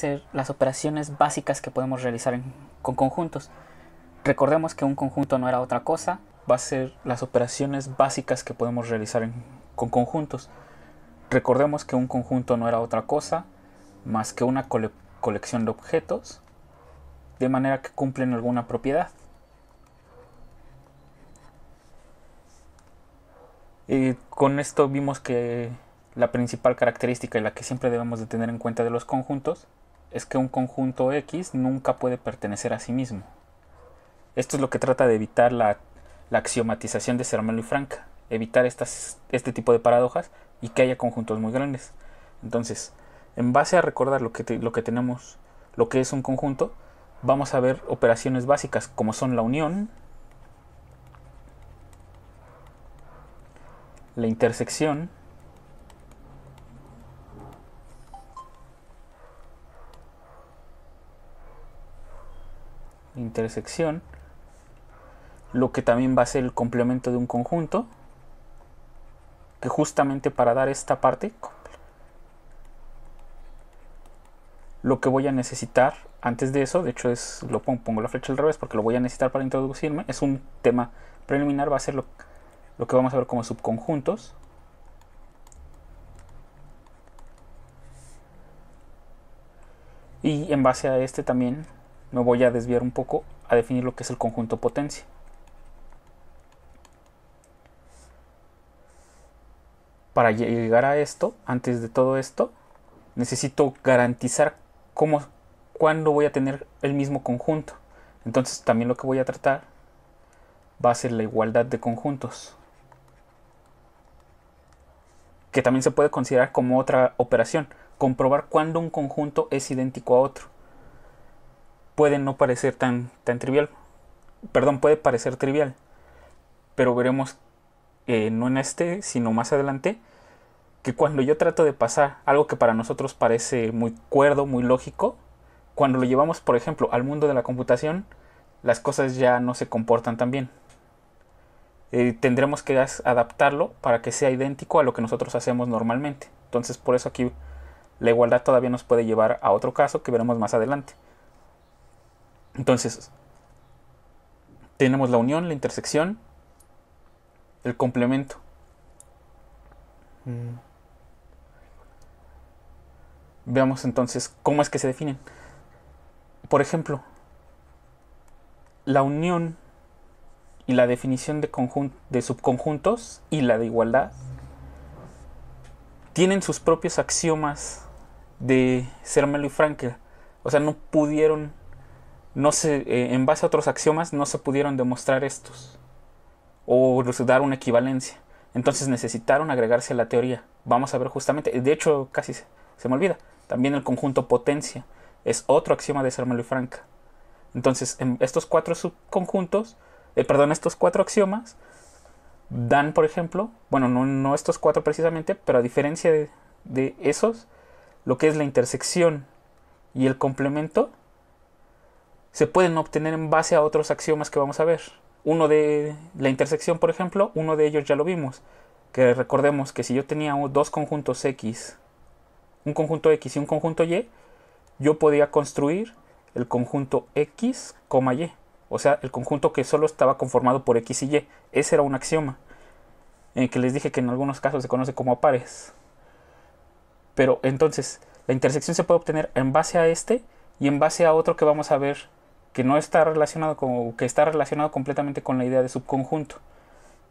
ser las operaciones básicas que podemos realizar con conjuntos. Recordemos que un conjunto no era otra cosa, va a ser las operaciones básicas que podemos realizar con conjuntos. Recordemos que un conjunto no era otra cosa más que una colección de objetos, de manera que cumplen alguna propiedad. Con esto vimos que la principal característica y la que siempre debemos de tener en cuenta de los conjuntos es que un conjunto X nunca puede pertenecer a sí mismo. Esto es lo que trata de evitar la axiomatización de Zermelo y Franka, evitar este tipo de paradojas y que haya conjuntos muy grandes. Entonces, en base a recordar lo que tenemos, lo que es un conjunto, vamos a ver operaciones básicas como son la unión, la intersección, lo que también va a ser el complemento de un conjunto, que justamente para dar esta parte, lo que voy a necesitar antes de eso, de hecho pongo la flecha al revés porque lo voy a necesitar para introducirme, es un tema preliminar, va a ser lo que vamos a ver como subconjuntos. Y en base a este también me voy a desviar un poco a definir lo que es el conjunto potencia. Para llegar a esto, antes de todo esto, necesito garantizar cuándo voy a tener el mismo conjunto. Entonces también lo que voy a tratar va a ser la igualdad de conjuntos, que también se puede considerar como otra operación, comprobar cuándo un conjunto es idéntico a otro. Puede no parecer tan trivial, puede parecer trivial, pero veremos no en este, sino más adelante, que cuando yo trato de pasar algo que para nosotros parece muy cuerdo, muy lógico, cuando lo llevamos, por ejemplo, al mundo de la computación, las cosas ya no se comportan tan bien. Tendremos que adaptarlo para que sea idéntico a lo que nosotros hacemos normalmente. Entonces, por eso aquí la igualdad todavía nos puede llevar a otro caso que veremos más adelante. Entonces, tenemos la unión, la intersección, el complemento. Veamos entonces cómo es que se definen. Por ejemplo, la unión y la definición de subconjuntos y la de igualdad tienen sus propios axiomas de Zermelo y Fraenkel. O sea, en base a otros axiomas no se pudieron demostrar estos o dar una equivalencia. Entonces necesitaron agregarse a la teoría. Vamos a ver justamente, de hecho casi se me olvida, también el conjunto potencia es otro axioma de Zermelo y Franka. Entonces estos cuatro axiomas dan, por ejemplo, bueno, no estos cuatro precisamente, pero a diferencia de esos, lo que es la intersección y el complemento se pueden obtener en base a otros axiomas que vamos a ver. Uno de la intersección, por ejemplo, uno de ellos ya lo vimos, que recordemos que si yo tenía dos conjuntos X, un conjunto X y un conjunto Y, yo podía construir el conjunto X, Y, o sea, el conjunto que solo estaba conformado por X y Y. Ese era un axioma, que les dije que en algunos casos se conoce como pares. Pero entonces, la intersección se puede obtener en base a este y en base a otro que vamos a ver que no está relacionado que está relacionado completamente con la idea de subconjunto,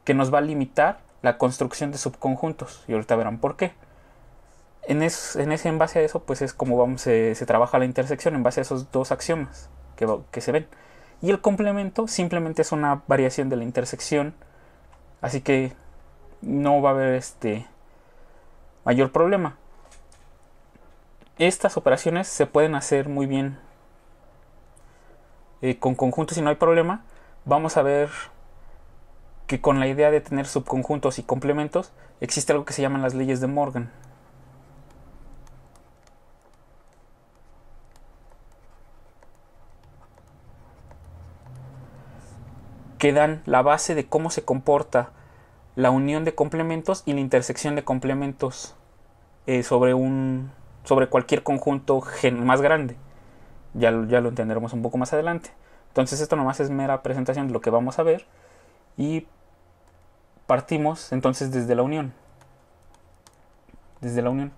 que nos va a limitar la construcción de subconjuntos, y ahorita verán por qué. En base a eso, pues es como se trabaja la intersección, en base a esos dos axiomas que se ven. Y el complemento simplemente es una variación de la intersección, así que no va a haber mayor problema. Estas operaciones se pueden hacer muy bien con conjuntos y no hay problema. Vamos a ver que con la idea de tener subconjuntos y complementos existe algo que se llaman las leyes de Morgan. Que dan la base de cómo se comporta la unión de complementos y la intersección de complementos sobre un sobre cualquier conjunto más grande. Ya lo entenderemos un poco más adelante. Entonces esto nomás es mera presentación de lo que vamos a ver. Y partimos entonces desde la unión. Desde la unión.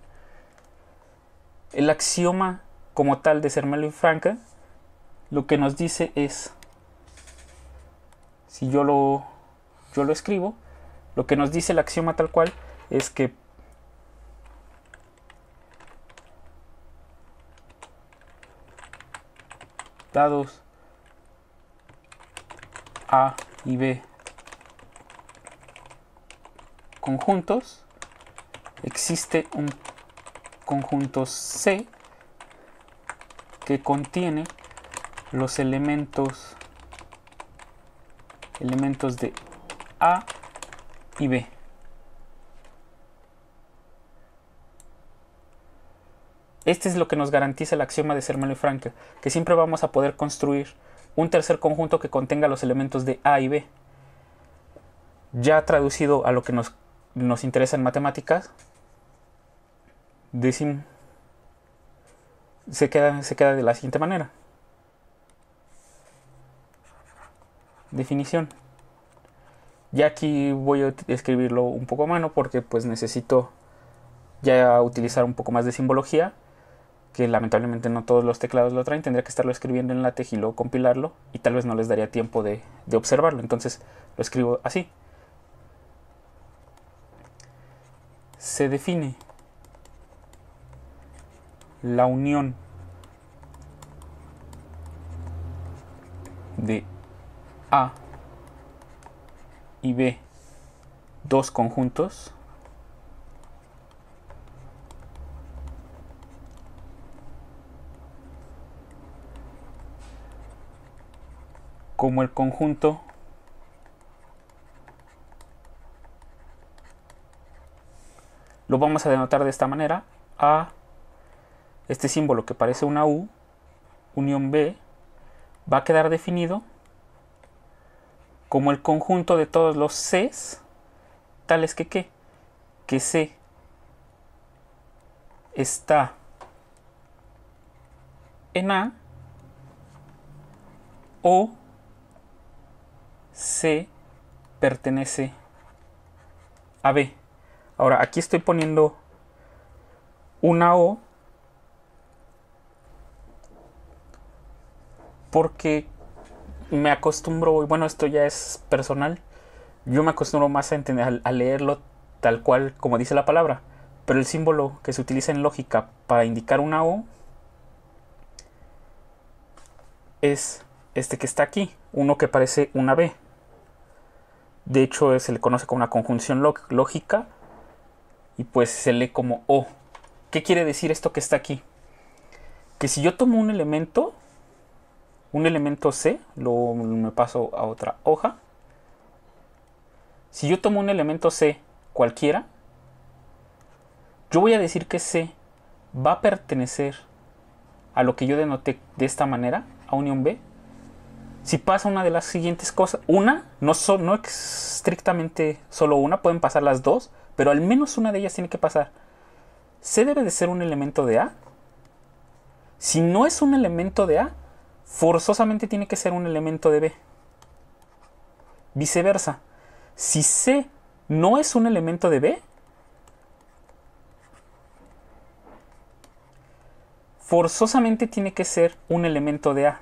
El axioma como tal de Zermelo y Fraenkel lo que nos dice es, si yo lo escribo, lo que nos dice el axioma tal cual es que dados A y B conjuntos, existe un conjunto C que contiene los elementos de A y B. Este es lo que nos garantiza el axioma de Zermelo y Fraenkel, que siempre vamos a poder construir un tercer conjunto que contenga los elementos de A y B. Ya traducido a lo que nos interesa en matemáticas, se queda de la siguiente manera. Definición. Ya aquí voy a escribirlo un poco a mano porque pues necesito ya utilizar un poco más de simbología, que lamentablemente no todos los teclados lo traen. Tendría que estarlo escribiendo en LaTeX y luego compilarlo, y tal vez no les daría tiempo de observarlo. Entonces lo escribo así. Se define la unión de A y B, dos conjuntos, como el conjunto lo vamos a denotar de esta manera. A, este símbolo que parece una U, unión B, va a quedar definido como el conjunto de todos los Cs, tales que ¿qué? Que C está en A o C pertenece a B. Ahora aquí estoy poniendo una O porque me acostumbro, y bueno, esto ya es personal, yo me acostumbro más a entender, a leerlo tal cual como dice la palabra, pero el símbolo que se utiliza en lógica para indicar una O es este que está aquí, uno que parece una B. De hecho se le conoce como una conjunción lógica y pues se lee como O. ¿Qué quiere decir esto que está aquí? Que si yo tomo un elemento C, me paso a otra hoja. Si yo tomo un elemento C cualquiera, yo voy a decir que C va a pertenecer a lo que yo denoté de esta manera, a unión B, si pasa una de las siguientes cosas. Una, no estrictamente solo una, pueden pasar las dos, pero al menos una de ellas tiene que pasar. C debe de ser un elemento de A. Si no es un elemento de A, forzosamente tiene que ser un elemento de B. Viceversa. Si C no es un elemento de B, forzosamente tiene que ser un elemento de A.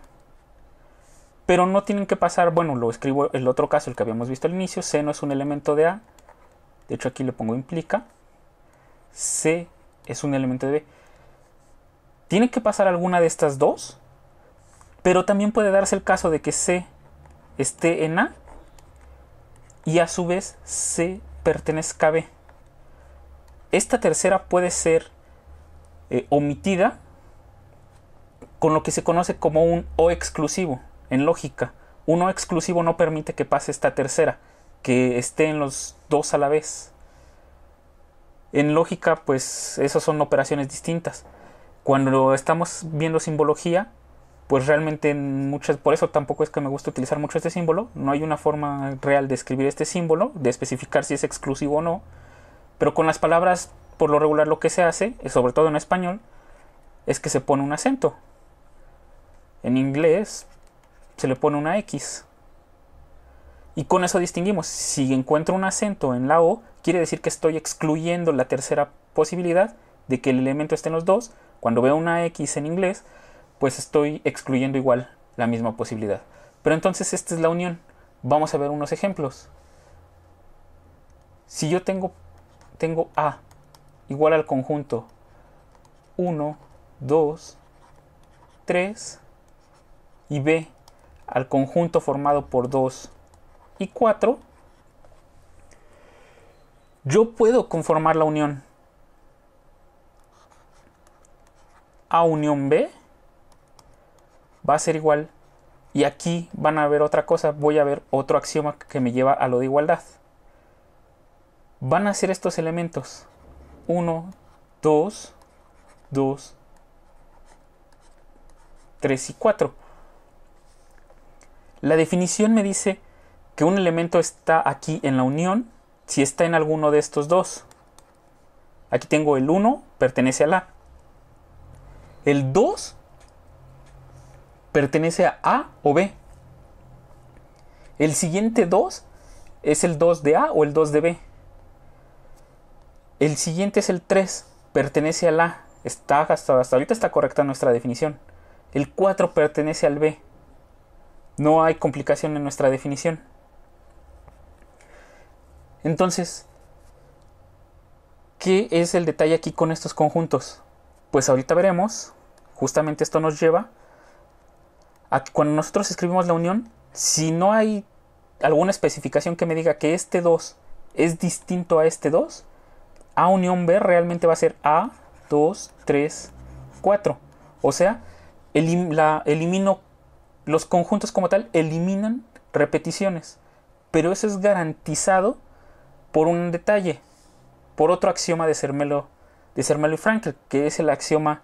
Pero no tienen que pasar, bueno, lo escribo el otro caso, el que habíamos visto al inicio. C no es un elemento de A. De hecho aquí le pongo implica. C es un elemento de B. Tiene que pasar alguna de estas dos, pero también puede darse el caso de que C esté en A y a su vez C pertenezca a B. Esta tercera puede ser omitida con lo que se conoce como un O exclusivo en lógica. Un O exclusivo no permite que pase esta tercera, que esté en los dos a la vez. En lógica, pues esas son operaciones distintas. Cuando estamos viendo simbología, pues realmente por eso tampoco es que me gusta utilizar mucho este símbolo. No hay una forma real de escribir este símbolo, de especificar si es exclusivo o no. Pero con las palabras por lo regular lo que se hace, sobre todo en español, es que se pone un acento. En inglés se le pone una X. Y con eso distinguimos. Si encuentro un acento en la O, quiere decir que estoy excluyendo la tercera posibilidad de que el elemento esté en los dos. Cuando veo una X en inglés, pues estoy excluyendo igual la misma posibilidad. Pero entonces esta es la unión. Vamos a ver unos ejemplos. Si yo tengo A igual al conjunto 1, 2, 3 y B al conjunto formado por 2 y 4, yo puedo conformar la unión A unión B va a ser igual, y aquí van a ver otra cosa, voy a ver otro axioma que me lleva a lo de igualdad. Van a ser estos elementos 1, 2, 2, 3 y 4. La definición me dice que un elemento está aquí en la unión si está en alguno de estos dos. Aquí tengo el 1, pertenece a A. El 2 pertenece a A o B. El siguiente 2 es el 2 de A o el 2 de B. El siguiente es el 3, pertenece al A. Hasta ahorita está correcta nuestra definición. El 4 pertenece al B. No hay complicación en nuestra definición. Entonces, ¿qué es el detalle aquí con estos conjuntos? Pues ahorita veremos. Justamente esto nos lleva a que cuando nosotros escribimos la unión, si no hay alguna especificación que me diga que este 2 es distinto a este 2, A unión B realmente va a ser A, 2, 3, 4. O sea, elimino los conjuntos como tal, eliminan repeticiones. Pero eso es garantizado por un detalle, por otro axioma de Zermelo y Fraenkel, que es el axioma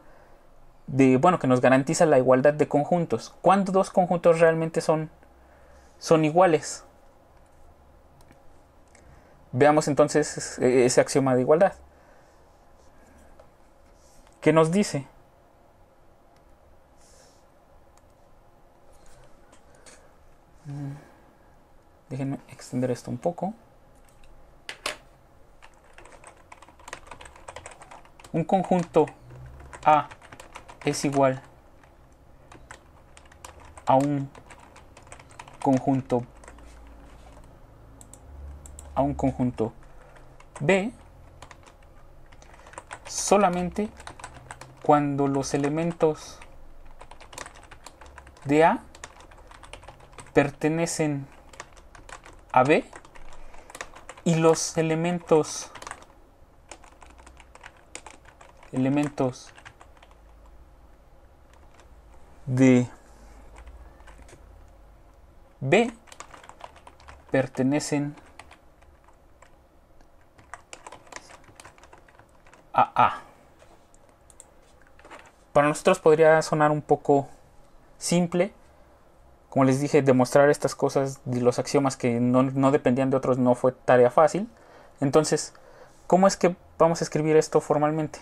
que nos garantiza la igualdad de conjuntos. ¿Cuándo dos conjuntos realmente son iguales? Veamos entonces ese axioma de igualdad. ¿Qué nos dice? Déjenme extender esto un poco. Un conjunto A es igual a un conjunto B solamente cuando los elementos de A pertenecen a B y los elementos de B pertenecen a A. Para nosotros podría sonar un poco simple, como les dije, demostrar estas cosas de los axiomas que no dependían de otros no fue tarea fácil. Entonces, ¿cómo es que vamos a escribir esto formalmente?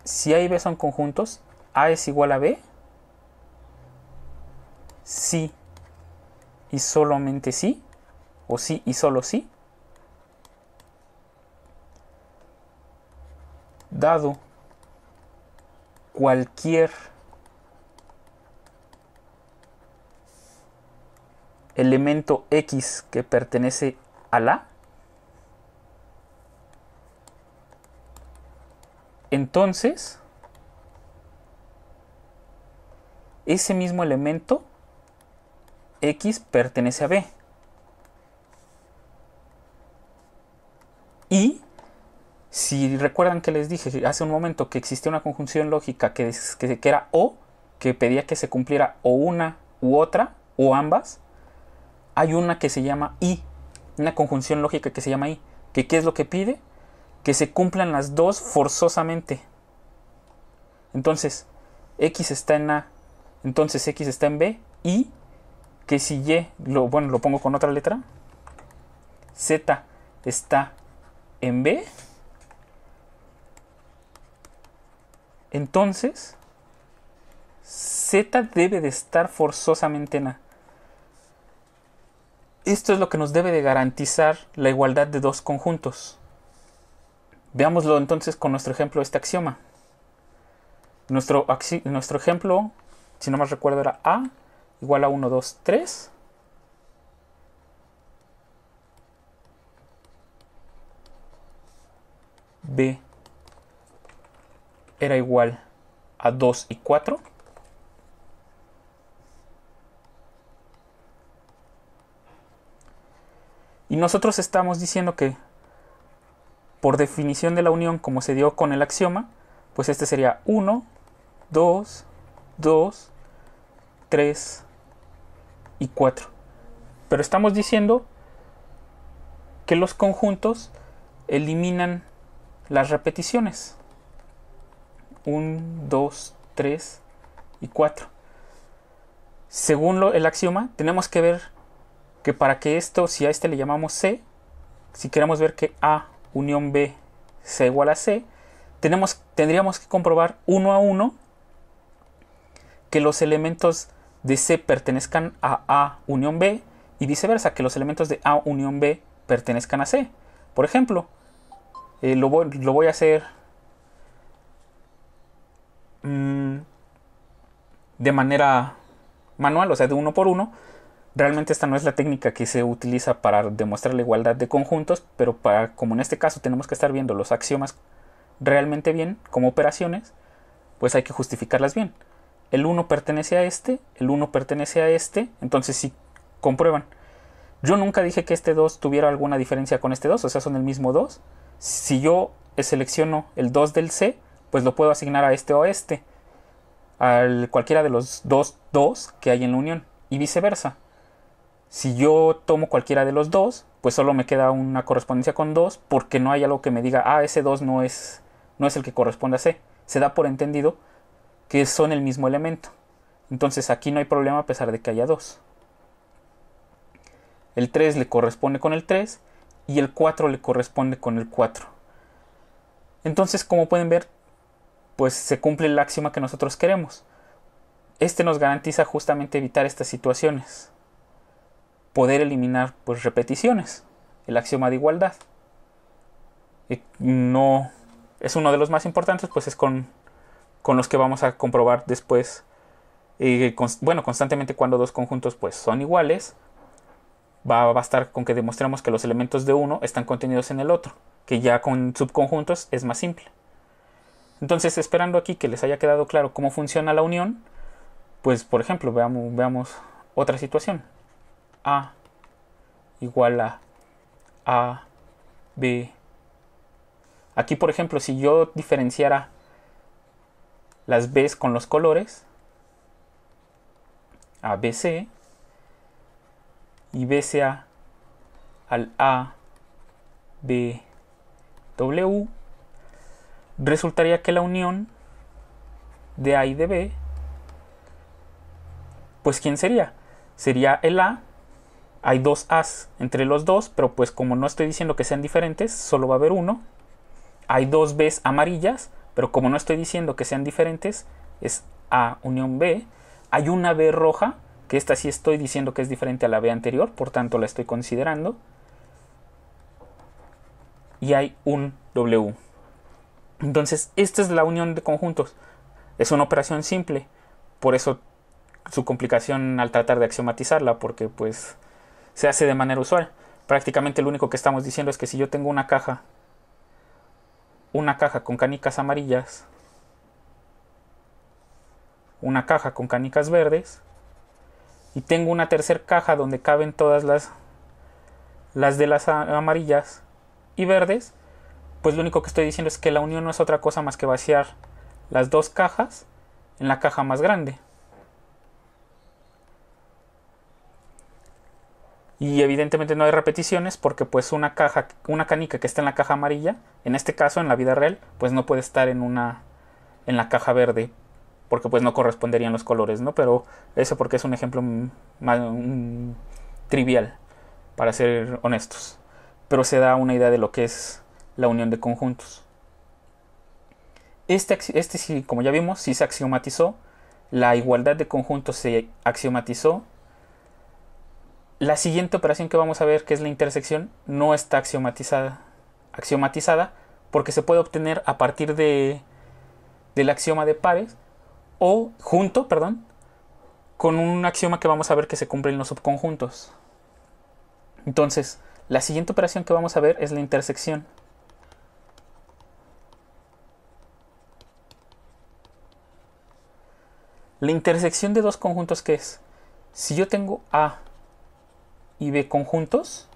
Si A y B son conjuntos, A es igual a B sí y solamente sí, o sí y solo sí, dado cualquier elemento X que pertenece a la, entonces ese mismo elemento X pertenece a B. Y si recuerdan que les dije hace un momento que existía una conjunción lógica que era O, que pedía que se cumpliera o una u otra o ambas, hay una que se llama I, una conjunción lógica que se llama I, que ¿qué es lo que pide? Que se cumplan las dos forzosamente. Entonces, X está en A, entonces X está en B, y que si Y, lo pongo con otra letra, Z está en B, entonces Z debe de estar forzosamente en A. Esto es lo que nos debe de garantizar la igualdad de dos conjuntos. Veámoslo entonces con nuestro ejemplo de este axioma. Nuestro ejemplo, si no mal recuerdo, era A igual a 1, 2, 3. B era igual a 2 y 4. Y nosotros estamos diciendo que, por definición de la unión, como se dio con el axioma, pues este sería 1, 2, 2, 3 y 4. Pero estamos diciendo que los conjuntos eliminan las repeticiones. 1, 2, 3 y 4. Según el axioma, tenemos que ver que para que esto, si a este le llamamos C, si queremos ver que A unión B sea igual a C, tendríamos que comprobar uno a uno que los elementos de C pertenezcan a A unión B y viceversa, que los elementos de A unión B pertenezcan a C. Por ejemplo, lo voy a hacer de manera manual, o sea, de uno por uno. Realmente esta no es la técnica que se utiliza para demostrar la igualdad de conjuntos, pero como en este caso tenemos que estar viendo los axiomas realmente bien, como operaciones, pues hay que justificarlas bien. El 1 pertenece a este, el 1 pertenece a este, entonces sí comprueban. Yo nunca dije que este 2 tuviera alguna diferencia con este 2, o sea, son el mismo 2. Si yo selecciono el 2 del C, pues lo puedo asignar a este o a este, a cualquiera de los dos que hay en la unión, y viceversa. Si yo tomo cualquiera de los dos, pues solo me queda una correspondencia con 2, porque no hay algo que me diga, ese 2 no es el que corresponde a C. Se da por entendido que son el mismo elemento. Entonces aquí no hay problema a pesar de que haya 2. El 3 le corresponde con el 3 y el 4 le corresponde con el 4. Entonces, como pueden ver, pues se cumple el axioma que nosotros queremos. Este nos garantiza justamente evitar estas situaciones. Poder eliminar pues repeticiones, el axioma de igualdad. No es uno de los más importantes, pues es con los que vamos a comprobar después, constantemente cuando dos conjuntos pues son iguales, va a bastar con que demostremos que los elementos de uno están contenidos en el otro, que ya con subconjuntos es más simple. Entonces, esperando aquí que les haya quedado claro cómo funciona la unión, pues por ejemplo veamos otra situación. A igual a B. Aquí, por ejemplo, si yo diferenciara las B's con los colores, A, B, C, y BCA al A, B, W, resultaría que la unión de A y de B, pues ¿quién sería? Sería el A. Hay dos A's entre los dos, pero pues como no estoy diciendo que sean diferentes, solo va a haber uno. Hay dos B's amarillas, pero como no estoy diciendo que sean diferentes, es A unión B. Hay una B roja, que esta sí estoy diciendo que es diferente a la B anterior, por tanto la estoy considerando. Y hay un W. Entonces, esta es la unión de conjuntos. Es una operación simple, por eso su complicación al tratar de axiomatizarla, porque pues se hace de manera usual. Prácticamente lo único que estamos diciendo es que si yo tengo una caja con canicas amarillas, una caja con canicas verdes, y tengo una tercera caja donde caben todas las de las amarillas y verdes, pues lo único que estoy diciendo es que la unión no es otra cosa más que vaciar las dos cajas en la caja más grande. Y evidentemente no hay repeticiones porque pues una canica que está en la caja amarilla, en este caso en la vida real, pues no puede estar en la caja verde, porque pues no corresponderían los colores, ¿no? Pero eso porque es un ejemplo trivial, para ser honestos. Pero se da una idea de lo que es la unión de conjuntos. Este sí, como ya vimos, sí se axiomatizó. La igualdad de conjuntos se axiomatizó. La siguiente operación que vamos a ver, que es la intersección, no está axiomatizada porque se puede obtener a partir del axioma de pares o junto, perdón, con un axioma que vamos a ver que se cumple en los subconjuntos. Entonces, la siguiente operación que vamos a ver es la intersección. La intersección de dos conjuntos, ¿qué es? Si yo tengo A y B conjuntos,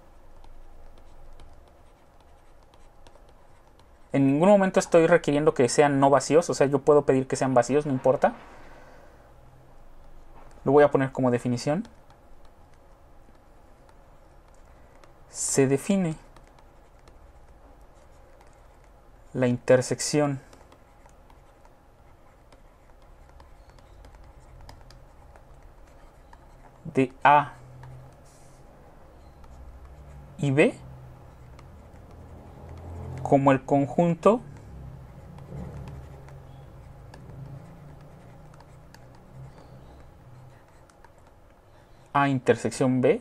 en ningún momento estoy requiriendo que sean no vacíos, o sea, yo puedo pedir que sean vacíos, no importa. Lo voy a poner como definición. Se define la intersección de A y B como el conjunto A intersección B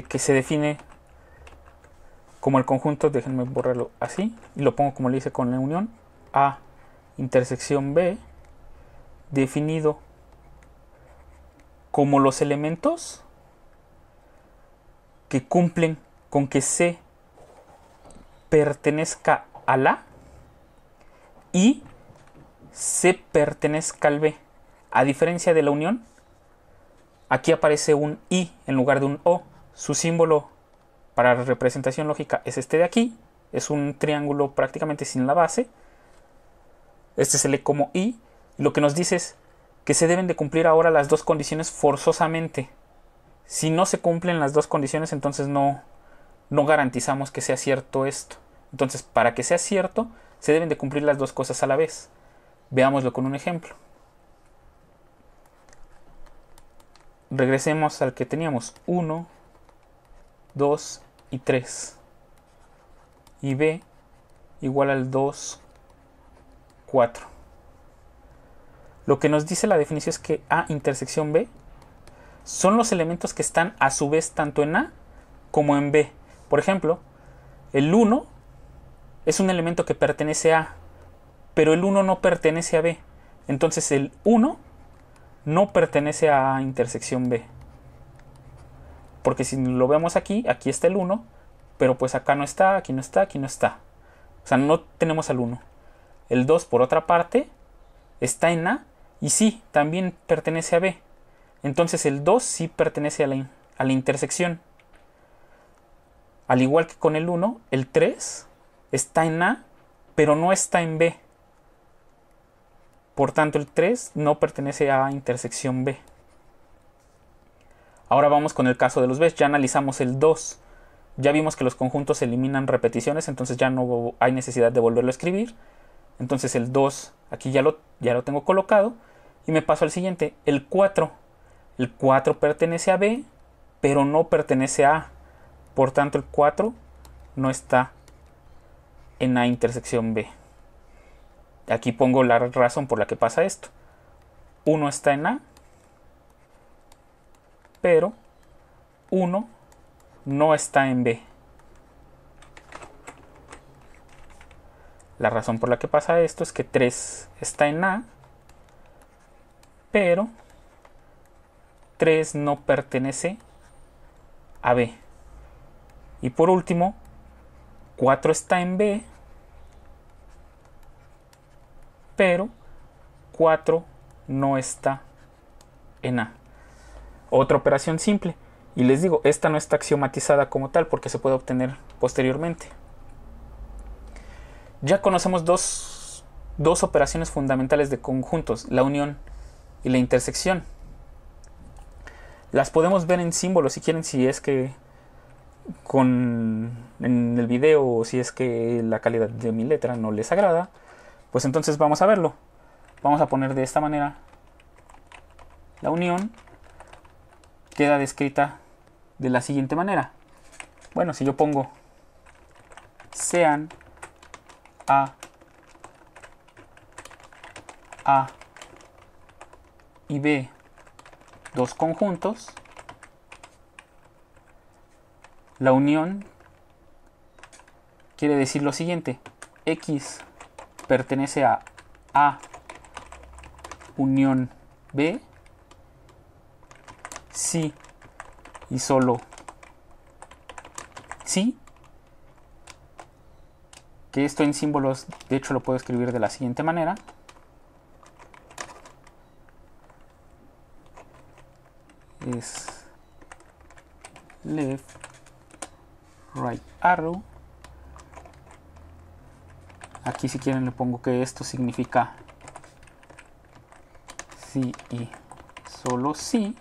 que se define como el conjunto, déjenme borrarlo así y lo pongo como le hice con la unión, A intersección B definido como los elementos que cumplen con que C pertenezca al A y C pertenezca al B. A diferencia de la unión, aquí aparece un I en lugar de un O. Su símbolo para representación lógica es este de aquí. Es un triángulo prácticamente sin la base. Este se lee como I. Y lo que nos dice es que se deben de cumplir ahora las dos condiciones forzosamente. Si no se cumplen las dos condiciones, entonces no garantizamos que sea cierto esto. Entonces, para que sea cierto, se deben de cumplir las dos cosas a la vez. Veámoslo con un ejemplo. Regresemos al que teníamos 1, 2 y 3. Y B igual al 2, 4. Lo que nos dice la definición es que A intersección B son los elementos que están a su vez tanto en A como en B. Por ejemplo, el 1 es un elemento que pertenece a A, pero el 1 no pertenece a B. Entonces el 1 no pertenece a A intersección B. Porque si lo vemos aquí, aquí está el 1, pero pues acá no está, aquí no está, aquí no está. O sea, no tenemos al 1. El 2, por otra parte, está en A y sí, también pertenece a B. Entonces el 2 sí pertenece a la intersección. Al igual que con el 1, el 3 está en A, pero no está en B. Por tanto, el 3 no pertenece a intersección B. Ahora vamos con el caso de los B. Ya analizamos el 2. Ya vimos que los conjuntos eliminan repeticiones, entonces ya no hay necesidad de volverlo a escribir. Entonces el 2 aquí ya lo tengo colocado. Y me paso al siguiente, el 4. El 4 pertenece a B, pero no pertenece a A. Por tanto, el 4 no está en A intersección B. Aquí pongo la razón por la que pasa esto. 1 está en A, pero 1 no está en B. La razón por la que pasa esto es que 3 está en A, pero 3 no pertenece a B. Y por último, 4 está en B, pero 4 no está en A. Otra operación simple. Y les digo, esta no está axiomatizada como tal porque se puede obtener posteriormente. Ya conocemos dos operaciones fundamentales de conjuntos, la unión y la intersección. Las podemos ver en símbolos si quieren, si es que en el video o si es que la calidad de mi letra no les agrada, pues entonces vamos a verlo. Vamos a poner de esta manera la unión queda descrita de la siguiente manera. Bueno, si yo pongo sean A y B dos conjuntos, la unión quiere decir lo siguiente: X pertenece a A unión B si y solo si, que esto en símbolos de hecho lo puedo escribir de la siguiente manera. Es left right arrow. Aquí si quieren le pongo que esto significa sí y solo sí.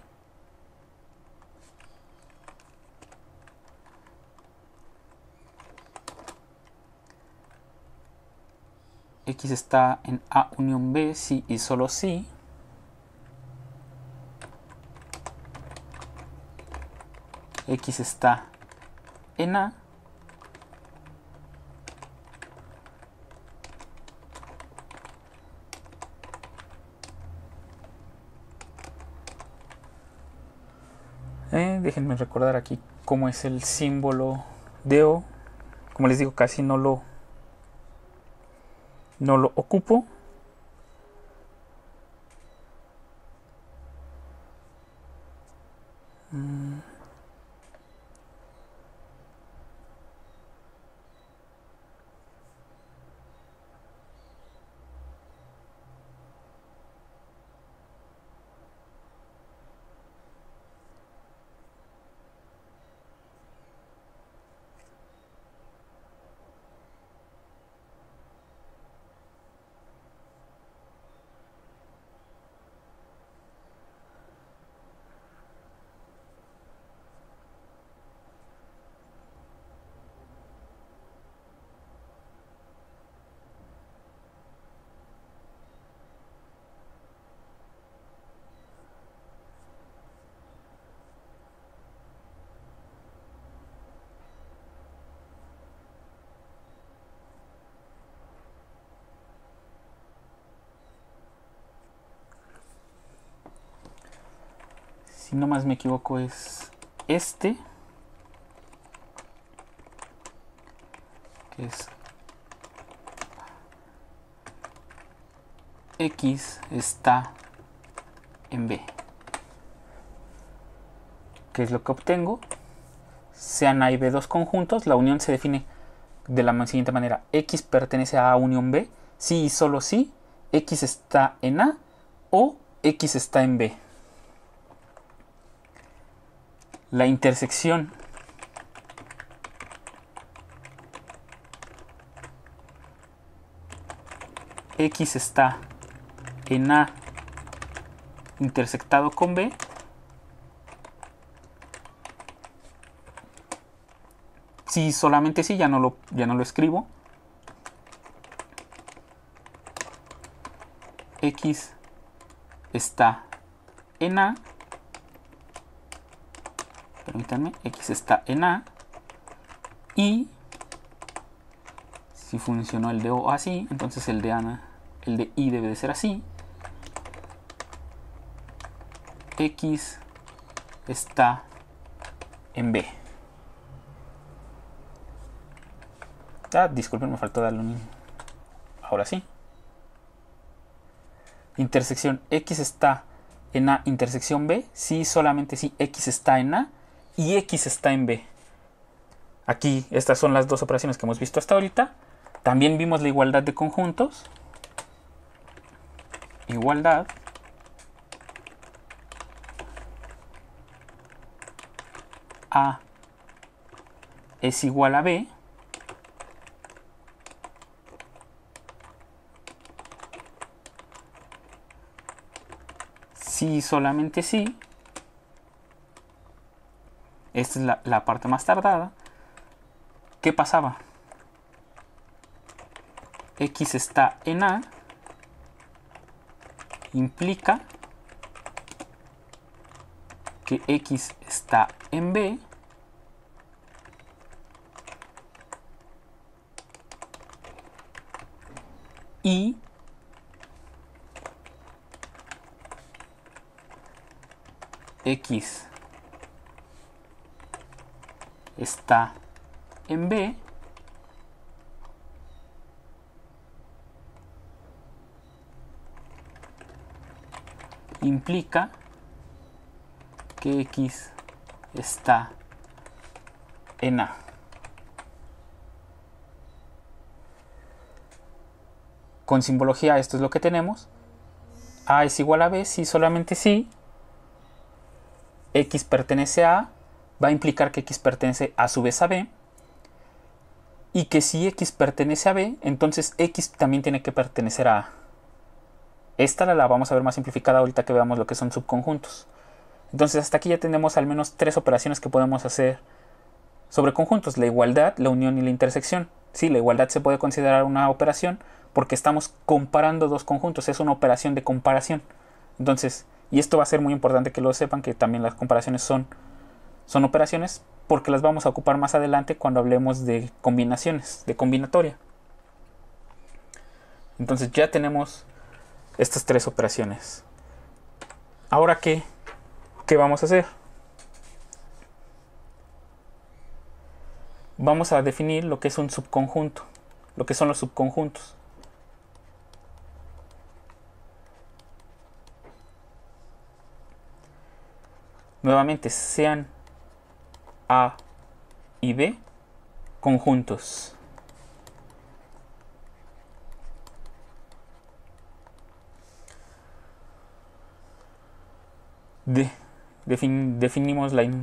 X está en A unión B, sí y solo sí. X está en A. Déjenme recordar aquí cómo es el símbolo de O. Como les digo, casi no lo ocupo. Si no más me equivoco es este, que es X está en B. ¿Qué es lo que obtengo? Sean A y B dos conjuntos, la unión se define de la siguiente manera: X pertenece a A unión B si y solo si X está en A o X está en B. La intersección X está en A intersectado con B si solamente si, ya no lo escribo. X está en A, permítanme, X está en A, y si funcionó el de O así, entonces el de I debe de ser así. X está en B. Disculpen, me faltó darle un... Ahora sí. Intersección X está en A intersección B si solamente si X está en A y X está en B. Aquí estas son las dos operaciones que hemos visto hasta ahorita. También vimos la igualdad de conjuntos. Igualdad A es igual a B si solamente si. Esta es la parte más tardada. ¿Qué pasaba? X está en A implica que X está en B y X está en B implica que X está en A. Con simbología esto es lo que tenemos. A es igual a B si solamente si X pertenece a A, va a implicar que X pertenece a su vez a B. Y que si X pertenece a B, entonces X también tiene que pertenecer a A. Esta la vamos a ver más simplificada ahorita que veamos lo que son subconjuntos. Entonces hasta aquí ya tenemos al menos 3 operaciones que podemos hacer sobre conjuntos. La igualdad, la unión y la intersección. Sí, la igualdad se puede considerar una operación porque estamos comparando dos conjuntos. Es una operación de comparación. Entonces, y esto va a ser muy importante que lo sepan, que también las comparaciones son operaciones porque las vamos a ocupar más adelante cuando hablemos de combinaciones, de combinatoria. Entonces ya tenemos estas 3 operaciones. Ahora, ¿qué vamos a hacer? Vamos a definir lo que es un subconjunto, lo que son los subconjuntos. Nuevamente, sean A y B conjuntos.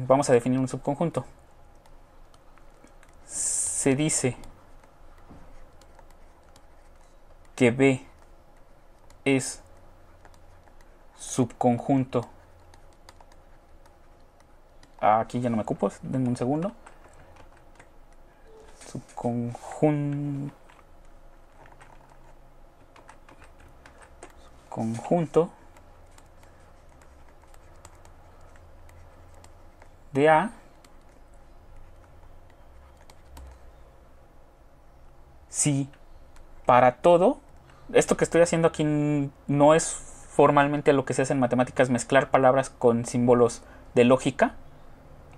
Vamos a definir un subconjunto. Se dice que B es subconjunto. Aquí ya no me ocupo, denme un segundo. Subconjunto de A si para todo, esto que estoy haciendo aquí no es formalmente lo que se hace en matemáticas, mezclar palabras con símbolos de lógica,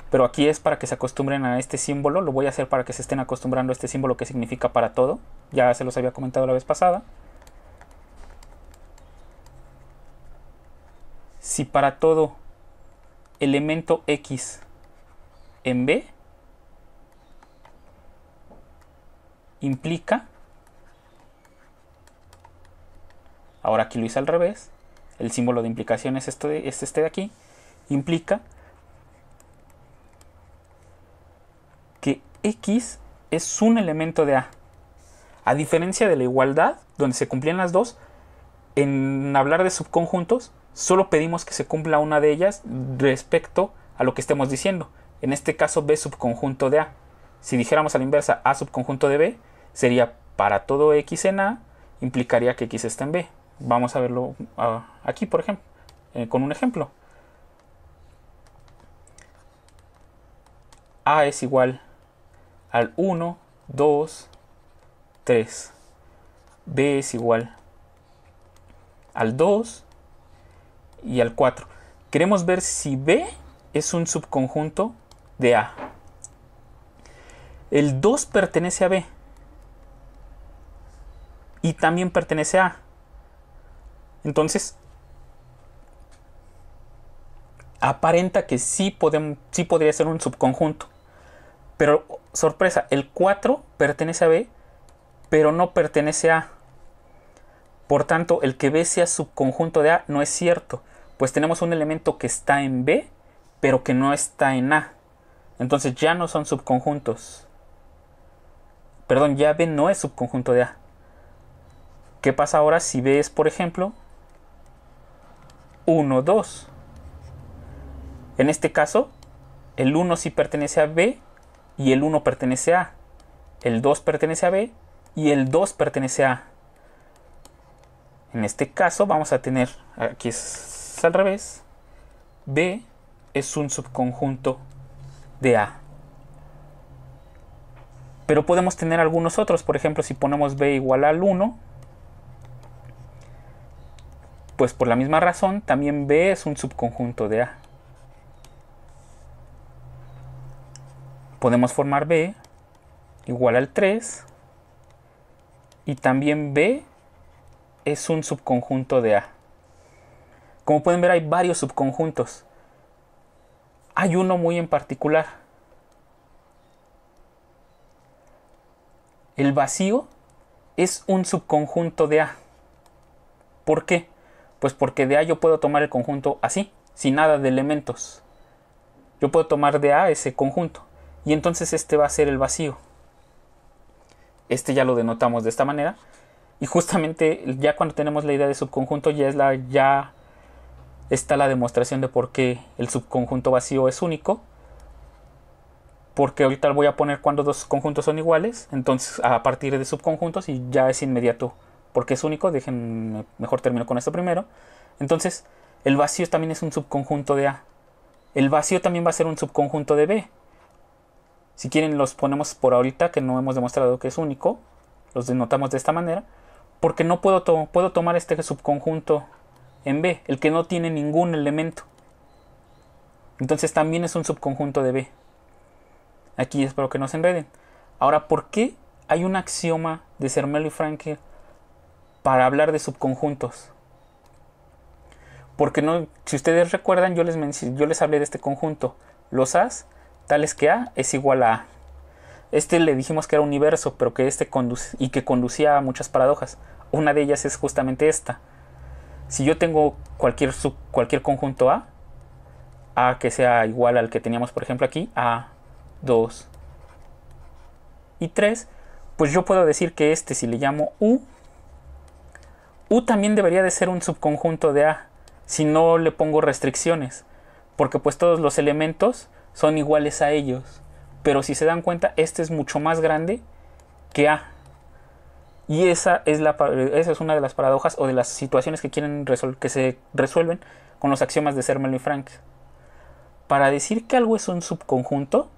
pero aquí es para que se acostumbren a este símbolo. Lo voy a hacer para que se estén acostumbrando a este símbolo que significa para todo. Ya se los había comentado la vez pasada. Si para todo elemento X en B implica, ahora aquí lo hice al revés, el símbolo de implicación es este de aquí, implica que X es un elemento de A. A diferencia de la igualdad, donde se cumplían las dos, en hablar de subconjuntos, solo pedimos que se cumpla una de ellas respecto a lo que estemos diciendo. En este caso, B subconjunto de A. Si dijéramos a la inversa A subconjunto de B, sería para todo X en A, implicaría que X está en B. Vamos a verlo aquí, por ejemplo, con un ejemplo. A es igual al 1, 2, 3. B es igual al 2 y al 4. Queremos ver si B es un subconjunto de A. El 2 pertenece a B y también pertenece a A. Entonces, aparenta que sí podría ser un subconjunto. Pero, sorpresa, el 4 pertenece a B, pero no pertenece a A. Por tanto, el que B sea subconjunto de A no es cierto, pues tenemos un elemento que está en B, pero que no está en A. Entonces ya no son subconjuntos. Perdón, ya B no es subconjunto de A. ¿Qué pasa ahora si B es, por ejemplo, 1, 2? En este caso, el 1 sí pertenece a B y el 1 pertenece a A. El 2 pertenece a B y el 2 pertenece a A. En este caso vamos a tener, aquí es al revés, B es un subconjunto de A. Pero podemos tener algunos otros. Por ejemplo, si ponemos B igual al 1, pues por la misma razón también B es un subconjunto de A. Podemos formar B igual al 3 y también B es un subconjunto de A. Como pueden ver, hay varios subconjuntos. Hay uno muy en particular. El vacío es un subconjunto de A. ¿Por qué? Pues porque de A yo puedo tomar el conjunto así, sin nada de elementos. Yo puedo tomar de A ese conjunto. Y entonces este va a ser el vacío. Este ya lo denotamos de esta manera. Y justamente ya cuando tenemos la idea de subconjunto ya está la demostración de por qué el subconjunto vacío es único. Porque ahorita voy a poner cuando dos conjuntos son iguales. Entonces a partir de subconjuntos y ya es inmediato. Porque es único. Mejor termino con esto primero. Entonces el vacío también es un subconjunto de A. El vacío también va a ser un subconjunto de B. Si quieren los ponemos por ahorita, que no hemos demostrado que es único. Los denotamos de esta manera. Porque no puedo tomar este subconjunto en B, el que no tiene ningún elemento. Entonces también es un subconjunto de B. Aquí espero que no se enreden. Ahora, ¿por qué hay un axioma de Zermelo y Fraenkel para hablar de subconjuntos? Porque no, si ustedes recuerdan, yo les hablé de este conjunto. Los A's, tales que A es igual a A. Este le dijimos que era universo, pero que que conducía a muchas paradojas. Una de ellas es justamente esta. Si yo tengo cualquier conjunto A que sea igual al que teníamos por ejemplo aquí, A, 2 y 3, pues yo puedo decir que si le llamo U también debería de ser un subconjunto de A, si no le pongo restricciones, porque pues todos los elementos son iguales a ellos. Pero si se dan cuenta, este es mucho más grande que A. Y esa es una de las paradojas o de las situaciones que se resuelven con los axiomas de Zermelo y Fraenkel. Para decir que algo es un subconjunto,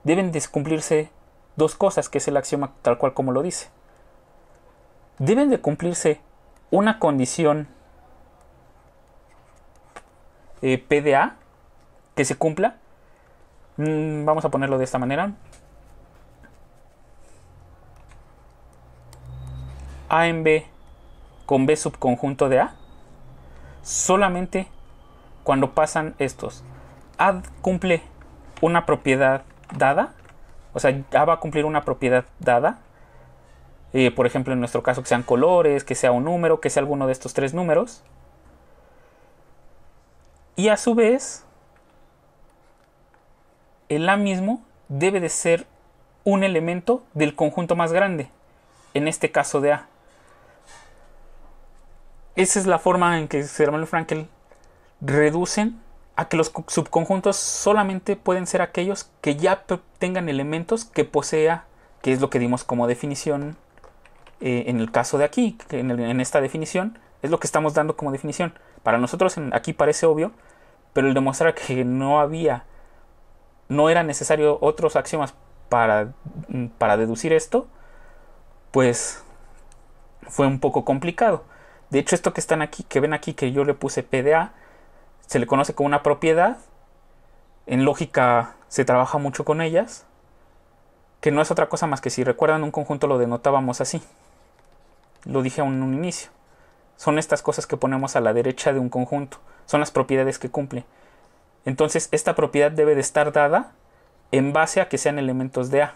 deben de cumplirse dos cosas, que es el axioma tal cual como lo dice. Deben de cumplirse una condición P de A que se cumpla. Vamos a ponerlo de esta manera. A en B con B subconjunto de A. Solamente cuando pasan estos. A cumple una propiedad dada. O sea, A va a cumplir una propiedad dada. Por ejemplo, en nuestro caso, que sean colores, que sea un número, que sea alguno de estos tres números. Y a su vez, el A mismo debe de ser un elemento del conjunto más grande. En este caso de A. Esa es la forma en que Zermelo y Fraenkel reducen a que los subconjuntos solamente pueden ser aquellos que ya tengan elementos que posea, que es lo que dimos como definición en el caso de aquí, que en esta definición, es lo que estamos dando como definición. Para nosotros aquí parece obvio, pero el demostrar que no era necesario otros axiomas para deducir esto, pues fue un poco complicado. De hecho, esto que ven aquí, que yo le puse P de A, se le conoce como una propiedad. En lógica se trabaja mucho con ellas, que no es otra cosa más que, si recuerdan, un conjunto lo denotábamos así. Lo dije en un inicio. Son estas cosas que ponemos a la derecha de un conjunto. Son las propiedades que cumple. Entonces, esta propiedad debe de estar dada en base a que sean elementos de A.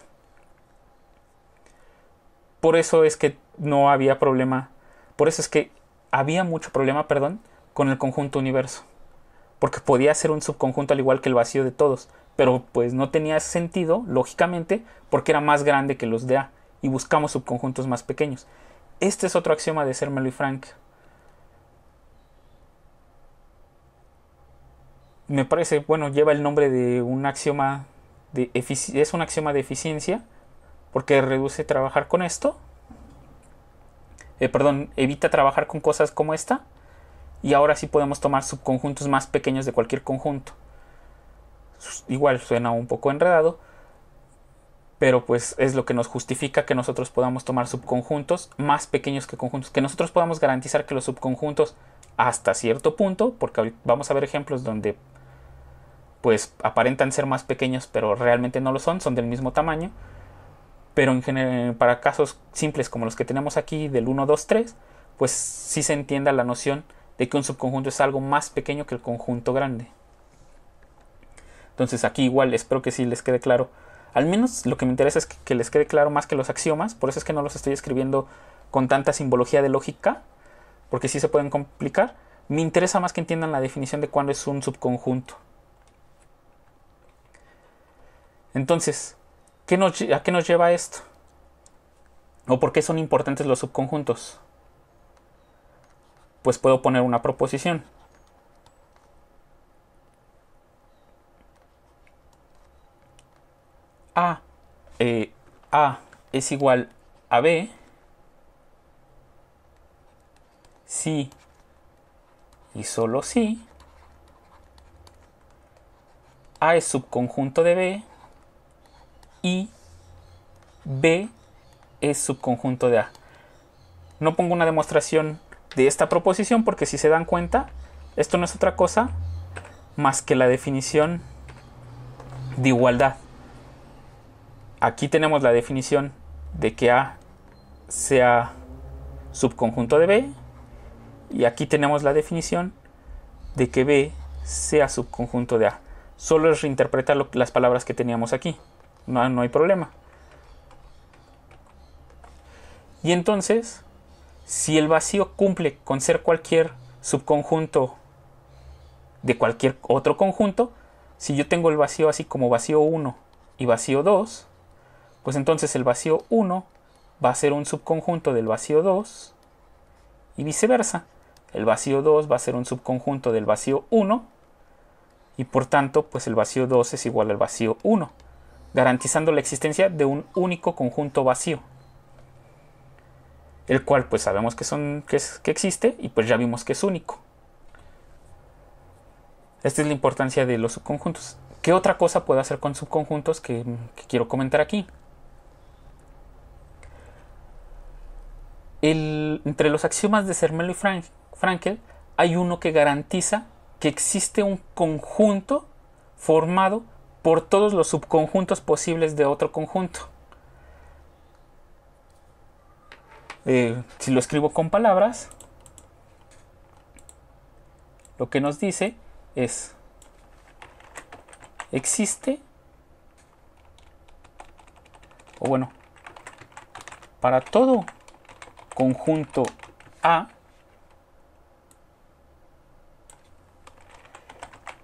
Por eso es que no había problema. Por eso es que había mucho problema, con el conjunto universo. Porque podía ser un subconjunto al igual que el vacío de todos. Pero pues no tenía sentido, lógicamente, porque era más grande que los de A. Y buscamos subconjuntos más pequeños. Este es otro axioma de Zermelo y Fraenkel. Me parece, bueno, lleva el nombre de un axioma es un axioma de eficiencia, porque reduce trabajar con esto. Evita trabajar con cosas como esta. Y ahora sí podemos tomar subconjuntos más pequeños de cualquier conjunto. Igual suena un poco enredado, pero pues es lo que nos justifica que nosotros podamos tomar subconjuntos más pequeños que conjuntos, que nosotros podamos garantizar que los subconjuntos hasta cierto punto, porque vamos a ver ejemplos donde pues aparentan ser más pequeños pero realmente no lo son, son del mismo tamaño, pero en general, para casos simples como los que tenemos aquí del 1, 2, 3, pues sí se entienda la noción de que un subconjunto es algo más pequeño que el conjunto grande. Entonces aquí igual espero que sí les quede claro. Al menos lo que me interesa es que les quede claro más que los axiomas. Por eso es que no los estoy escribiendo con tanta simbología de lógica, porque sí se pueden complicar. Me interesa más que entiendan la definición de cuándo es un subconjunto. Entonces, ¿a qué nos lleva esto? ¿O por qué son importantes los subconjuntos? Pues puedo poner una proposición. A es igual a B si y solo si A es subconjunto de B y B es subconjunto de A. No pongo una demostración de esta proposición porque si se dan cuenta, esto no es otra cosa más que la definición de igualdad. Aquí tenemos la definición de que A sea subconjunto de B y aquí tenemos la definición de que B sea subconjunto de A. Solo es reinterpretar las palabras que teníamos aquí. No hay problema. Y entonces, si el vacío cumple con ser cualquier subconjunto de cualquier otro conjunto, si yo tengo el vacío así como vacío 1 y vacío 2, pues entonces el vacío 1 va a ser un subconjunto del vacío 2 y viceversa. El vacío 2 va a ser un subconjunto del vacío 1 y por tanto pues el vacío 2 es igual al vacío 1, garantizando la existencia de un único conjunto vacío, el cual pues sabemos que existe y pues ya vimos que es único. Esta es la importancia de los subconjuntos. ¿Qué otra cosa puedo hacer con subconjuntos que quiero comentar aquí? Entre los axiomas de Zermelo y Frankel hay uno que garantiza que existe un conjunto formado por todos los subconjuntos posibles de otro conjunto. Si lo escribo con palabras, lo que nos dice es: existe, o bueno, para todo conjunto A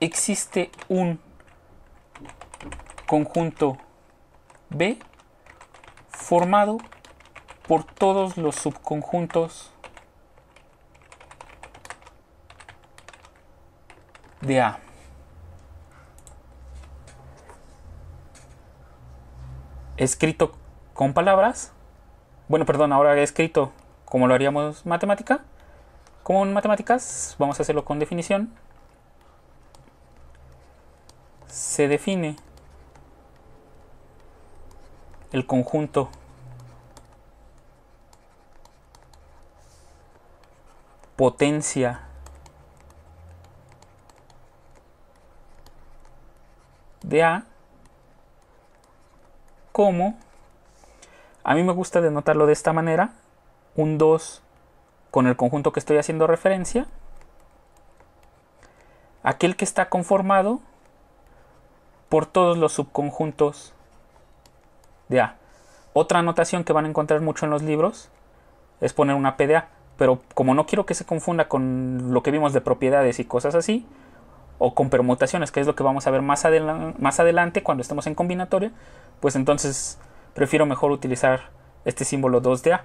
existe un conjunto B formado por todos los subconjuntos de A. Escrito con palabras, ahora he escrito como lo haríamos como en matemáticas, vamos a hacerlo con definición. Se define el conjunto potencia de A como, a mí me gusta denotarlo de esta manera, un 2 con el conjunto que estoy haciendo referencia, aquel que está conformado por todos los subconjuntos de A. Otra anotación que van a encontrar mucho en los libros es poner una P de A, pero como no quiero que se confunda con lo que vimos de propiedades y cosas así, o con permutaciones, que es lo que vamos a ver más adelante cuando estemos en combinatoria, pues entonces prefiero mejor utilizar este símbolo 2 de A,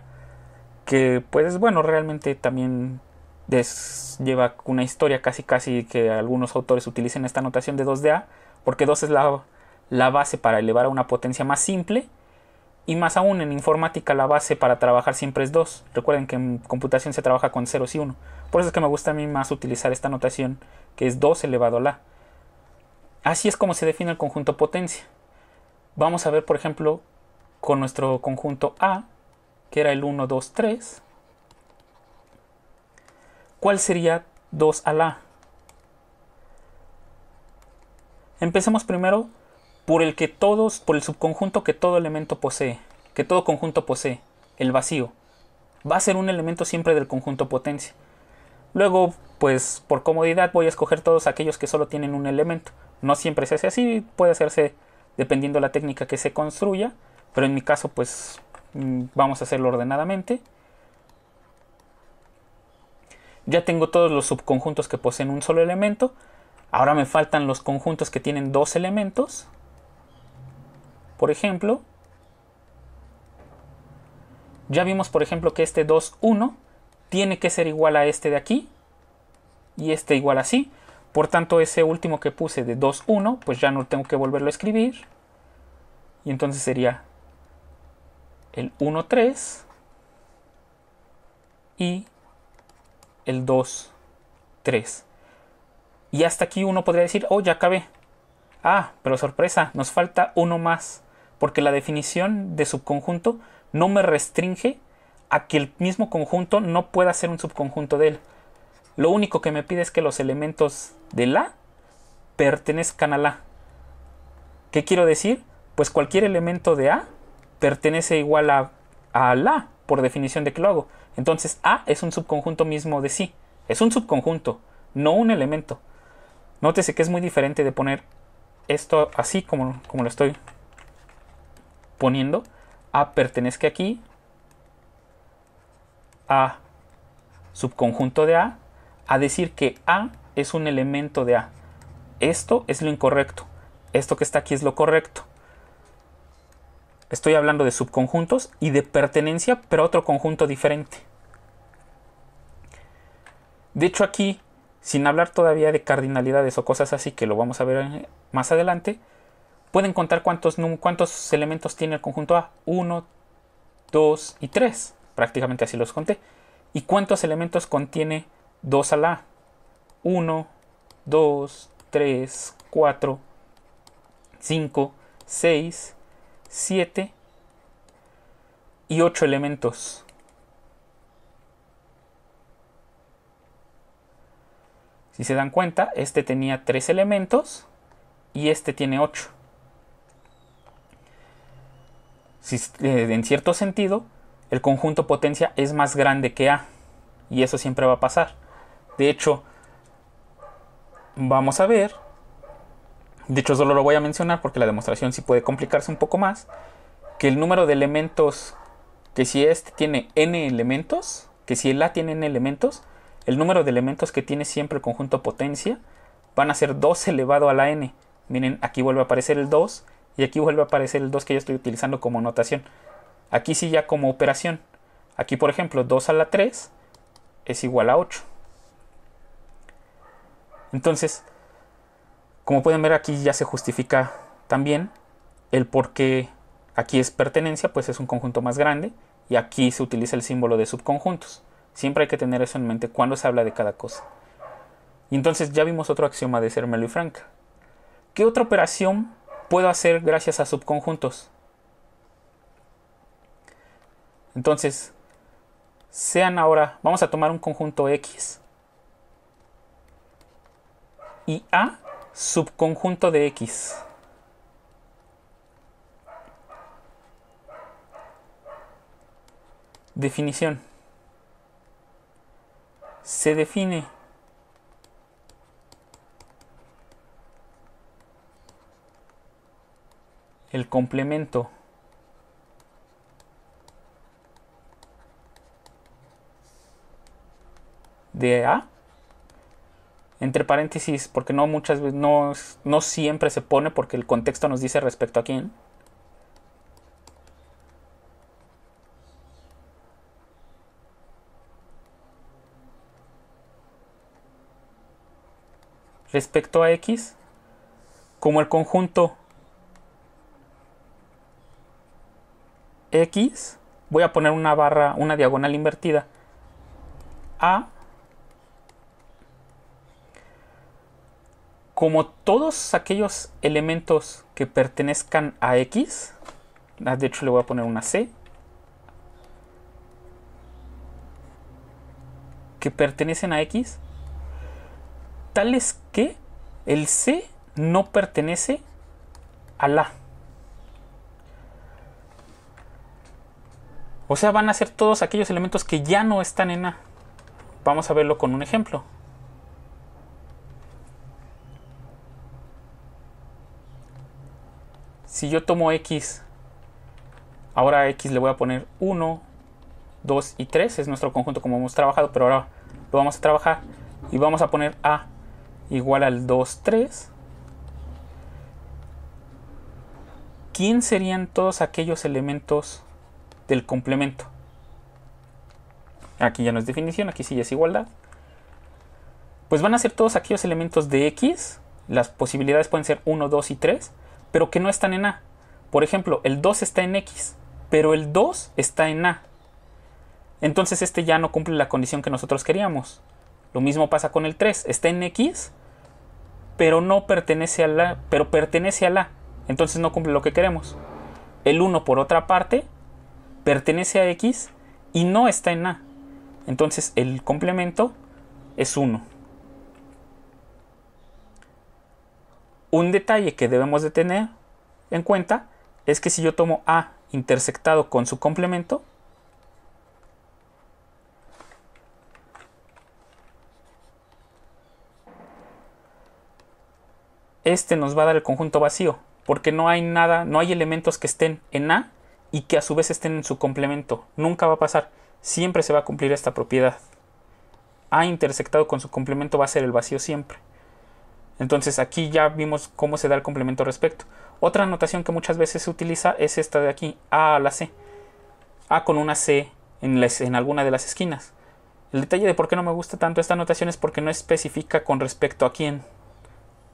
que pues bueno, realmente también lleva una historia casi que algunos autores utilicen esta notación de 2 de A, porque 2 es la base para elevar a una potencia más simple, y más aún en informática la base para trabajar siempre es 2. Recuerden que en computación se trabaja con ceros y 1. Por eso es que me gusta a mí más utilizar esta notación, que es 2 elevado a la. Así es como se define el conjunto potencia. Vamos a ver, por ejemplo, con nuestro conjunto A, que era el 1, 2, 3. ¿Cuál sería 2 a la? Empecemos primero por el subconjunto que todo elemento posee, que todo conjunto posee, el vacío. Va a ser un elemento siempre del conjunto potencia. Luego, pues por comodidad voy a escoger todos aquellos que solo tienen un elemento. No siempre se hace así, puede hacerse dependiendo de la técnica que se construya, pero en mi caso pues vamos a hacerlo ordenadamente. Ya tengo todos los subconjuntos que poseen un solo elemento. Ahora me faltan los conjuntos que tienen dos elementos. Por ejemplo, ya vimos por ejemplo que este 2, 1 tiene que ser igual a este de aquí y este igual así. Por tanto, ese último que puse de 2, 1, pues ya no tengo que volverlo a escribir. Y entonces sería el 1, 3 y el 2, 3. Y hasta aquí uno podría decir, oh, ya acabé. Ah, pero sorpresa, nos falta uno más. Porque la definición de subconjunto no me restringe a que el mismo conjunto no pueda ser un subconjunto de él. Lo único que me pide es que los elementos del A pertenezcan al A. ¿Qué quiero decir? Pues cualquier elemento de A pertenece igual al A, por definición de que lo hago. Entonces A es un subconjunto mismo de sí. Es un subconjunto, no un elemento. Nótese que es muy diferente de poner esto así como lo estoy poniendo. A pertenezca aquí. A subconjunto de A. A decir que A es un elemento de A. Esto es lo incorrecto. Esto que está aquí es lo correcto. Estoy hablando de subconjuntos y de pertenencia, pero a otro conjunto diferente. De hecho aquí, sin hablar todavía de cardinalidades o cosas así, que lo vamos a ver más adelante, pueden contar cuántos elementos tiene el conjunto A. 1, 2 y 3. Prácticamente así los conté. ¿Y cuántos elementos contiene 2 a la A? 1, 2, 3, 4, 5, 6, 7 y 8 elementos. Si se dan cuenta, este tenía 3 elementos y este tiene 8. En cierto sentido, el conjunto potencia es más grande que A. Y eso siempre va a pasar. De hecho, vamos a ver. De hecho, solo lo voy a mencionar porque la demostración sí puede complicarse un poco más. Que el número de elementos, que si este tiene n elementos, que si el A tiene n elementos, el número de elementos que tiene siempre el conjunto potencia van a ser 2 elevado a la n. Miren, aquí vuelve a aparecer el 2 y aquí vuelve a aparecer el 2 que yo estoy utilizando como notación. Aquí sí ya como operación. Aquí, por ejemplo, 2 a la 3 es igual a 8. Entonces, como pueden ver, aquí ya se justifica también el por qué aquí es pertenencia, pues es un conjunto más grande, y aquí se utiliza el símbolo de subconjuntos. Siempre hay que tener eso en mente cuando se habla de cada cosa. Y entonces ya vimos otro axioma de Zermelo y Franka. ¿Qué otra operación puedo hacer gracias a subconjuntos? Entonces, vamos a tomar un conjunto X y A subconjunto de X. Definición. Se define el complemento de A, entre paréntesis, porque no muchas veces, no siempre se pone porque el contexto nos dice respecto a quién. Respecto a X, como el conjunto X, voy a poner una barra, una diagonal invertida. A como todos aquellos elementos que pertenezcan a X, de hecho le voy a poner una C, que pertenecen a X, tales que el C no pertenece al A. O sea, van a ser todos aquellos elementos que ya no están en A. Vamos a verlo con un ejemplo. Si yo tomo X, ahora a X le voy a poner 1, 2 y 3, es nuestro conjunto como hemos trabajado, pero ahora lo vamos a trabajar y vamos a poner A igual al 2, 3. ¿Quién serían todos aquellos elementos del complemento? Aquí ya no es definición, aquí sí es igualdad. Pues van a ser todos aquellos elementos de X, las posibilidades pueden ser 1, 2 y 3, pero que no están en A. Por ejemplo, el 2 está en X, pero el 2 está en A. Entonces este ya no cumple la condición que nosotros queríamos. Lo mismo pasa con el 3. Está en X, pero no pertenece a la, pero pertenece a la. Entonces no cumple lo que queremos. El 1, por otra parte, pertenece a X y no está en A. Entonces el complemento es 1. Un detalle que debemos de tener en cuenta es que si yo tomo A intersectado con su complemento, este nos va a dar el conjunto vacío, porque no hay nada, no hay elementos que estén en A y que a su vez estén en su complemento. Nunca va a pasar, siempre se va a cumplir esta propiedad. A intersectado con su complemento va a ser el vacío siempre. Entonces aquí ya vimos cómo se da el complemento respecto. Otra notación que muchas veces se utiliza es esta de aquí, A a la C. A con una C en alguna de las esquinas. El detalle de por qué no me gusta tanto esta notación es porque no especifica con respecto a quién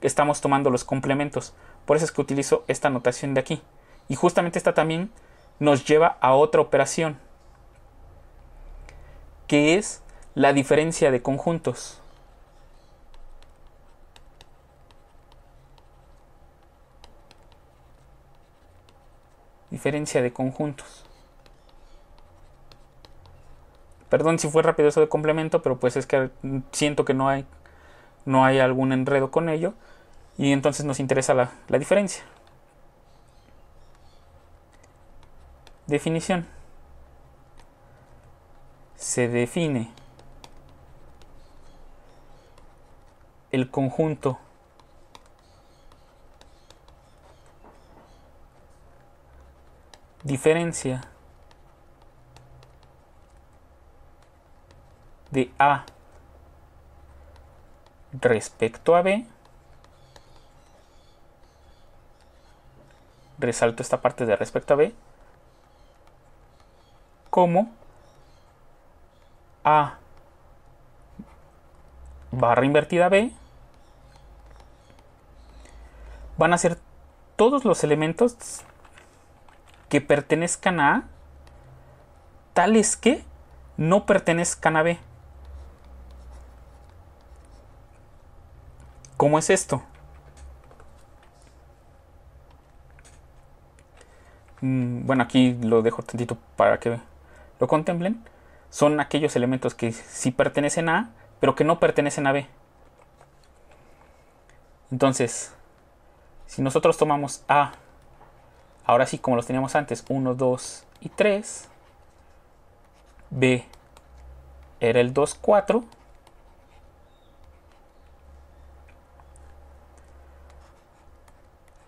estamos tomando los complementos. Por eso es que utilizo esta notación de aquí. Y justamente esta también nos lleva a otra operación, que es la diferencia de conjuntos. Diferencia de conjuntos. Perdón si fue rápido eso de complemento, pero pues es que siento que no hay algún enredo con ello. Y entonces nos interesa la diferencia. Definición. Se define el conjunto diferencia de A respecto a B. Resalto esta parte de respecto a B como A barra invertida B van a ser todos los elementos que pertenezcan a A tales que no pertenezcan a B. ¿Cómo es esto? Bueno, aquí lo dejo tantito para que lo contemplen. Son aquellos elementos que sí pertenecen a A, pero que no pertenecen a B. Entonces, si nosotros tomamos A, ahora sí como los teníamos antes, 1, 2 y 3, B era el 2, 4,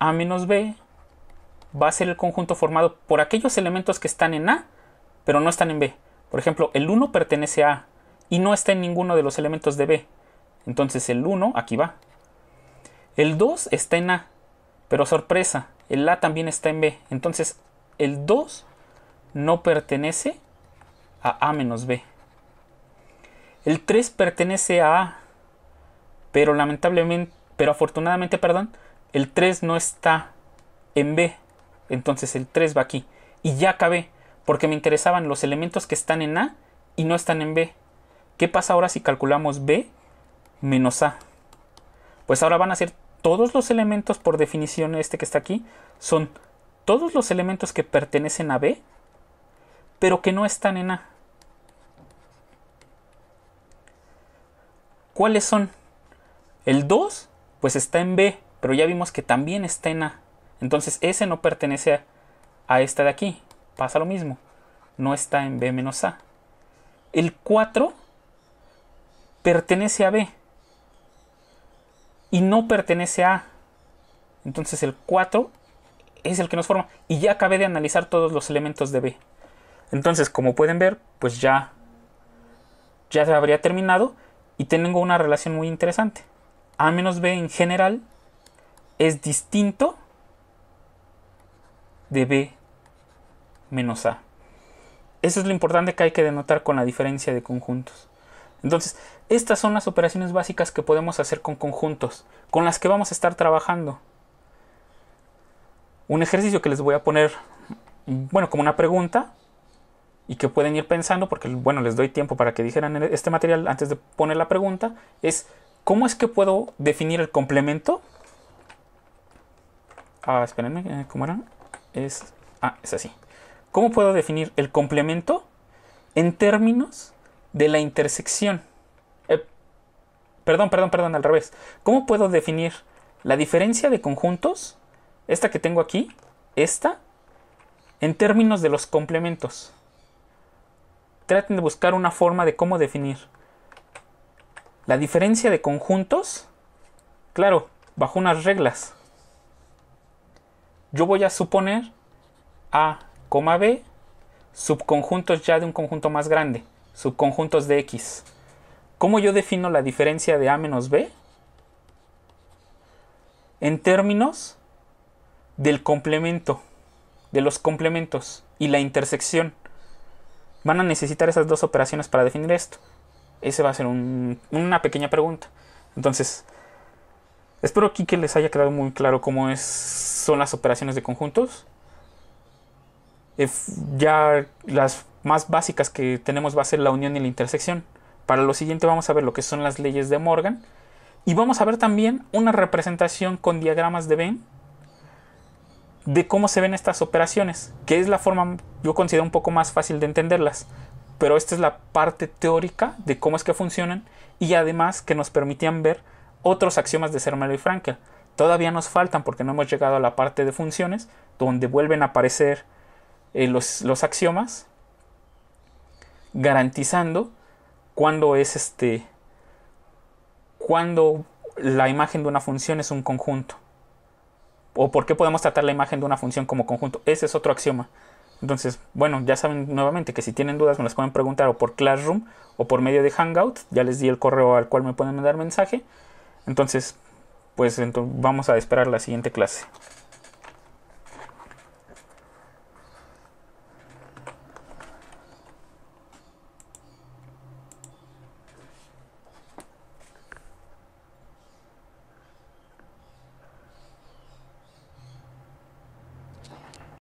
A menos B va a ser el conjunto formado por aquellos elementos que están en A, pero no están en B. Por ejemplo, el 1 pertenece a A y no está en ninguno de los elementos de B. Entonces el 1, aquí va. El 2 está en A, pero sorpresa, el A también está en B. Entonces el 2 no pertenece a A menos B. El 3 pertenece a A, pero afortunadamente, el 3 no está en B. Entonces el 3 va aquí. Y ya acabé, porque me interesaban los elementos que están en A y no están en B. ¿Qué pasa ahora si calculamos B menos A? Pues ahora van a ser todos los elementos, por definición este que está aquí, son todos los elementos que pertenecen a B, pero que no están en A. ¿Cuáles son? El 2, pues está en B, pero ya vimos que también está en A. Entonces ese no pertenece a esta de aquí. Pasa lo mismo. No está en B menos A. El 4 pertenece a B y no pertenece a A. Entonces el 4 es el que nos forma. Y ya acabé de analizar todos los elementos de B. Entonces, como pueden ver, pues ya se habría terminado. Y tengo una relación muy interesante. A menos B en general es distinto de B menos A. Eso es lo importante que hay que denotar con la diferencia de conjuntos. Entonces, estas son las operaciones básicas que podemos hacer con conjuntos, con las que vamos a estar trabajando. Un ejercicio que les voy a poner, bueno, como una pregunta, y que pueden ir pensando, porque bueno, les doy tiempo para que dijeran este material antes de poner la pregunta, es ¿cómo es que puedo definir el complemento? Espérenme, ¿cómo era? Es así. ¿Cómo puedo definir el complemento en términos de la intersección? Perdón, al revés. ¿Cómo puedo definir la diferencia de conjuntos, esta que tengo aquí, esta, en términos de los complementos? Traten de buscar una forma de cómo definir la diferencia de conjuntos, claro, bajo unas reglas. Yo voy a suponer A, B, subconjuntos ya de un conjunto más grande, subconjuntos de X. ¿Cómo yo defino la diferencia de A menos B? En términos del complemento, de los complementos y la intersección. Van a necesitar esas dos operaciones para definir esto. Ese va a ser una pequeña pregunta. Entonces, espero aquí que les haya quedado muy claro cómo son las operaciones de conjuntos. Ya las más básicas que tenemos va a ser la unión y la intersección. Para lo siguiente vamos a ver lo que son las leyes de Morgan. Y vamos a ver también una representación con diagramas de Venn de cómo se ven estas operaciones, que es la forma, yo considero, un poco más fácil de entenderlas, pero esta es la parte teórica de cómo es que funcionan y además que nos permitían ver otros axiomas de Zermelo y Frankel. Todavía nos faltan porque no hemos llegado a la parte de funciones donde vuelven a aparecer los axiomas garantizando cuando la imagen de una función es un conjunto. O por qué podemos tratar la imagen de una función como conjunto. Ese es otro axioma. Entonces, bueno, ya saben nuevamente que si tienen dudas me las pueden preguntar o por Classroom o por medio de Hangout. Ya les di el correo al cual me pueden mandar mensaje. Entonces, pues vamos a esperar la siguiente clase.